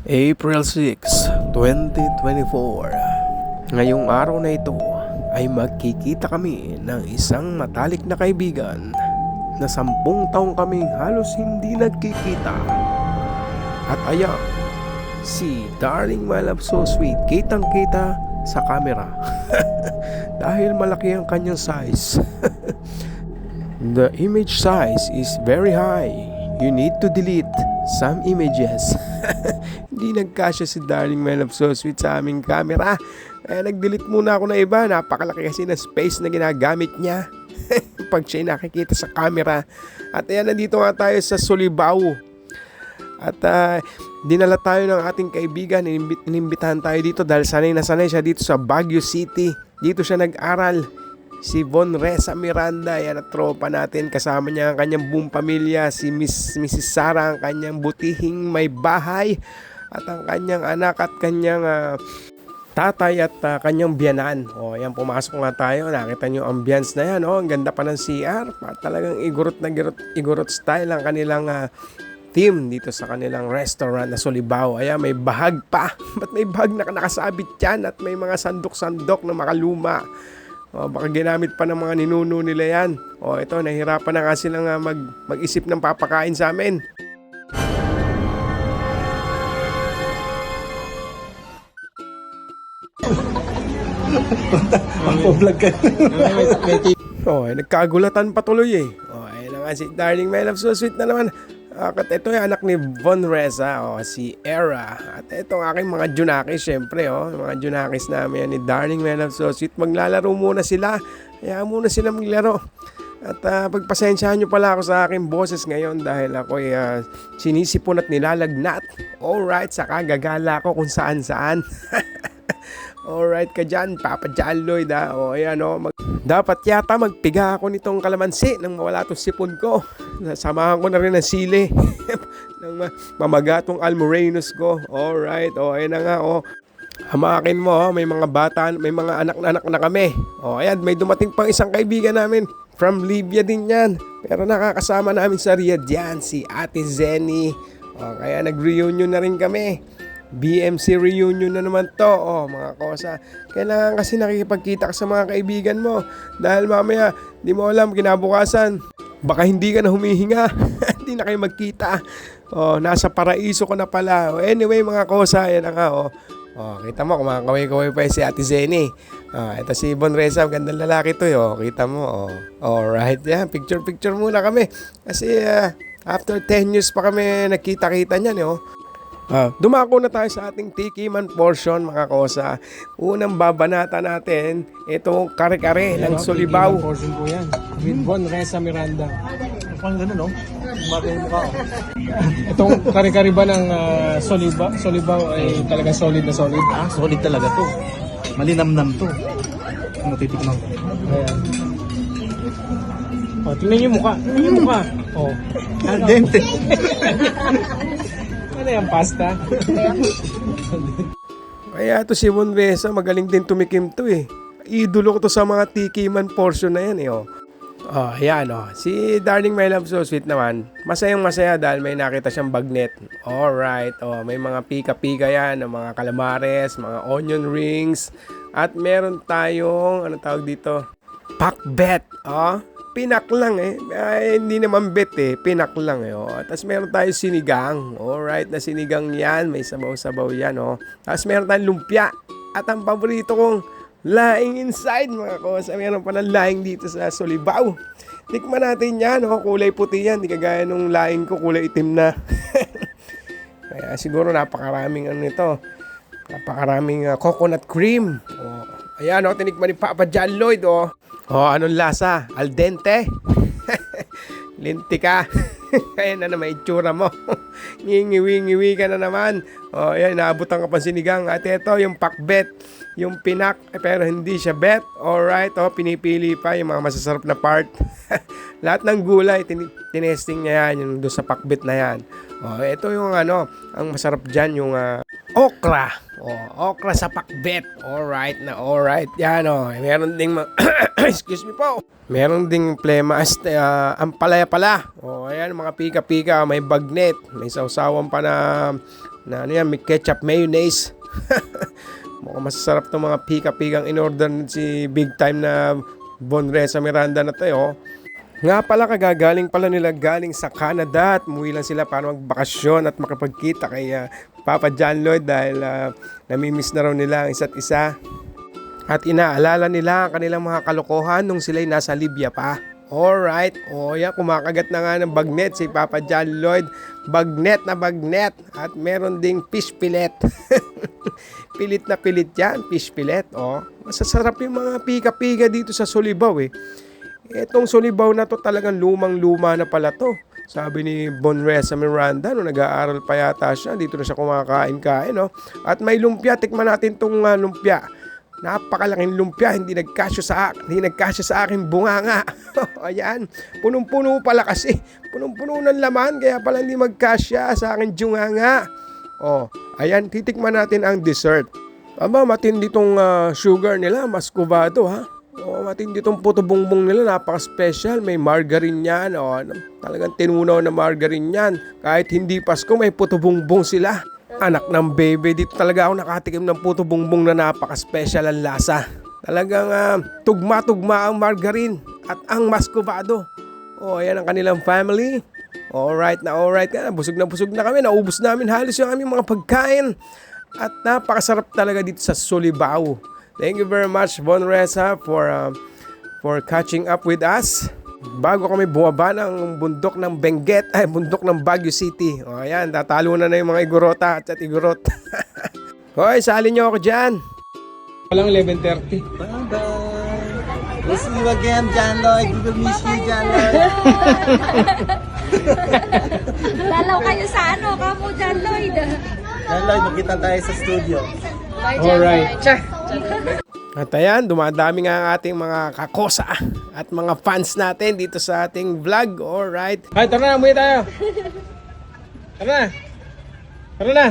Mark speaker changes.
Speaker 1: April 6, 2024. Ngayong araw na ito ay magkikita kami ng isang matalik na kaibigan na 10 taong kaming halos hindi nagkikita. At ayan, si Darling My Love So Sweet, kitang kita sa camera dahil malaki ang kanyang size. The image size is very high. You need to delete some images. Hindi nagkasya si Darling My Love So Sweet sa aming camera. Kaya nag-delete muna ako ng iba. Napakalaki kasi ng space na ginagamit niya pag siya nakikita sa camera. At ayan, nandito nga tayo sa Solibao. At dinala tayo ng ating kaibigan. Inimbitahan tayo dito dahil sanay na sanay siya dito sa Baguio City. Dito siya nag-aral. Si Von Reza Miranda, yan at tropa natin. Kasama niya ang kanyang buong pamilya. Si Mrs. Sara, ang kanyang butihing may bahay. At ang kanyang anak at kanyang tatay at kanyang biyanan. O yan, pumasok nga tayo. Nakita niyo ang ambience na yan. O, ang ganda pa ng CR. Talagang igurot style ang kanilang team dito sa kanilang restaurant na Solibao. Ayan, may bahag pa. Ba't may bahag na nakasabit yan? At may mga sandok-sandok na makaluma. O, baka ginamit pa ng mga ninuno nila yan. O, ito, nahihirapan na nga silang mag-isip ng papakain sa amin.
Speaker 2: Pag-vlog ka.
Speaker 1: Nagkagulatan patuloy eh. Ayun na nga si Darling My Love So Sweet na naman. At ito yung anak ni Von Reza, si Era. At ito ang aking mga junakis, syempre. Mga junakis namin ni Darling My Love So Sweet. Maglalaro muna sila. Kaya muna sila maglaro. At pagpasensyahan nyo pala ako sa aking boses ngayon dahil ako'y sinisipon at nilalagnat. Alright, saka gagala ko kung saan-saan. Alright ka dyan, Papa John Lloyd ayan dapat yata magpiga ako nitong kalamansi nang mawala itong sipon ko. Samahan ko na rin ng sili ng mamagatong almorenos ko. Alright, ayan na nga hamakin mo, may mga bata, may mga anak na kami. Ayan, may dumating pang isang kaibigan namin. From Libya din yan. Pero nakakasama namin sa Riyadh yan, si Ate Zenny. Kaya nag-reunion na rin kami. BMC reunion na naman to, mga kosa. Kailangan kasi nakikipagkita ka sa mga kaibigan mo. Dahil mamaya, di mo alam, kinabukasan, baka hindi ka na humihinga. Hindi na kayo magkita. Nasa paraiso ko na pala. Anyway, mga kosa, yan na nga, kita mo, kumakaway-kaway pa si Ate Zenny. Ito si Von Reza, gandang lalaki to, kita mo, alright, yan, picture muna kami. Kasi, after 10 years pa kami nakita-kita niyan, dumako na tayo sa ating tikiman portion, mga kosa. Unang babanata natin, itong kare-kare ng Solibao.
Speaker 2: Portion po yan. With Von Reza Miranda. Parang gano'n, no? Mati yung mukha, Itong kare-kare ba ng Solibao ay talagang solid na solid?
Speaker 3: Solid talaga to. Malinamnam to. Matitikman ko.
Speaker 2: Ayan. Tingnan yung mukha.
Speaker 3: Al dente.
Speaker 2: Ano yung pasta?
Speaker 1: Kaya ito si Von Reza, magaling din tumikim to eh. Idolo ko to sa mga tikiman portion na yan Ayan Si Darling My Love So Sweet naman, masayang masaya dahil may nakita siyang bagnet. Alright, may mga pika-pika yan, mga calamares, mga onion rings. At meron tayong, tawag dito? Pakbet, pinak lang hindi naman bet pinak lang Tapos meron tayong sinigang. Alright, na sinigang yan, may sabaw-sabaw yan Tapos meron tayong lumpia. At ang paborito kong laing inside, mga kosa. Meron pa ng laing dito sa Solibao. Tikman natin yan, kulay puti yan. Di kagaya nung laing ko, kulay itim na. Kaya siguro napakaraming napakaraming coconut cream. Ayan tinikman ni Papa John Lloyd anong lasa? Al dente? Linti ka. Kaya na may itsura mo. Ngingiwi-ngiwi ka na naman. Ayan, naabutan ka pa sinigang. At ito, yung pakbet. Yung pinak, pero hindi siya bet. Alright, pinipili pa yung mga masasarap na part. Lahat ng gulay, tinesting niya yan. Yung doon sa pakbet na yan. Ito yung ang masarap dyan, yung okra. Okra sa pakbet. Alright. Yan meron ding excuse me po. Meron ding plema ampalaya pala. Ayan, mga pika-pika, may bagnet, may sausawan pa na na ano yan, may ketchup mayonnaise. Mukhang masasarap itong mga pika-pikang in-order si big time na Von Reza Miranda na to, oh. Nga pala, kagagaling pala nila galing sa Canada at umuwi lang sila para magbakasyon at makapagkita kay Papa John Lloyd dahil namimiss na raw nila ang isa't isa. At inaalala nila ang kanilang mga kalokohan nung sila'y nasa Libya pa. Alright, yan, kumakagat na nga ng bagnet si Papa John Lloyd. Bagnet na bagnet. At meron ding fish fillet. Pilit na pilit yan, fish fillet. Masasarap yung mga pika-pika dito sa Solibaw eh. Etong Solibaw na to talagang lumang-luma na pala to. Sabi ni Von Reza Miranda nung nag-aaral pa yata siya, dito na siya kumakain-kain, no? At may lumpia, tikman natin tong lumpia. Napakalaking lumpia, hindi nagkasya sa aking bunganga. Ayan, punong-puno pala kasi. Punong-puno ng laman, kaya pala hindi magkasya sa aking bunganga. Ayan, titikman natin ang dessert. Aba, matindi tong sugar nila, Muscovado, ha? Matindi itong puto bongbong nila, napaka-special. May margarine yan. Talagang tinunaw na margarine yan. Kahit hindi Pasko, may puto bongbong sila. Anak ng bebe, dito talaga ako nakatikim ng puto bongbong na napaka-special ang lasa. Talagang tugma-tugma ang margarine at ang Muscovado. Yan ang kanilang family. Alright na busog na kami. Naubos namin halos yung aming mga pagkain. At napakasarap talaga dito sa Solibaw. Thank you very much, Von Reza, for catching up with us. Bago kami bumaba ng bundok ng Benguet, bundok ng Baguio City. Ayan, tatalo na yung mga igorota at igorot. Hoy, sali nyo ako dyan.
Speaker 2: Walang 11:30.
Speaker 3: Bye-bye. We'll see you again, John Lloyd. We will miss you, John Lloyd.
Speaker 4: Dalaw kayo sa Kamo John Lloyd.
Speaker 3: John Lloyd, magkita tayo sa studio.
Speaker 2: Alright.
Speaker 1: At ayan, dumadami nga ang ating mga kakosa at mga fans natin dito sa ating vlog. Alright.
Speaker 2: Ay, tara na, umuwi tayo. Tara na.